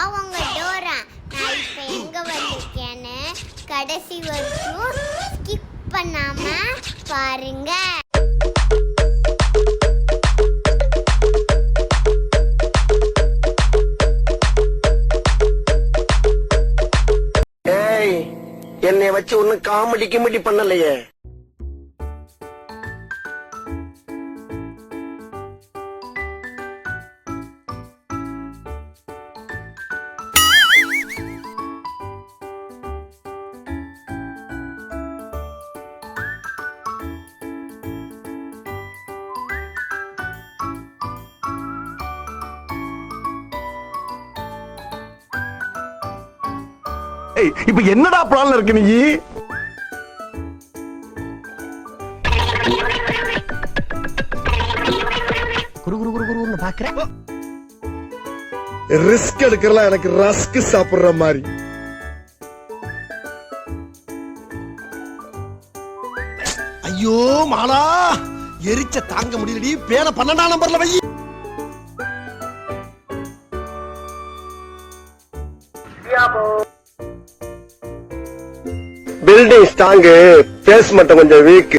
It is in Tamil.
உங்க டோரா. நான் இப்ப எங்க வந்திருக்கேன்னு கடைசி வரைக்கும் ஸ்கிப் பண்ணாம பாருங்க. ஏய், என்னை வச்சு ஒன்னும் காமெடி கிமெடி பண்ணலையே. இப்ப என்னடா பிளான்ல இருக்கு நீ? குரு பாக்குறேன். ரிஸ்க் எடுக்கிறலாம் எனக்கு ரஸ்க் சாப்பிடுற மாதிரி. ஐயோ மாலா, எரிச்ச தாங்க முடியலடி. பேன 12ஆம் நம்பர்ல வை. பில்டிங் ஸ்ட்ராங், பேஸ் மட்டும் கொஞ்சம் வீக்.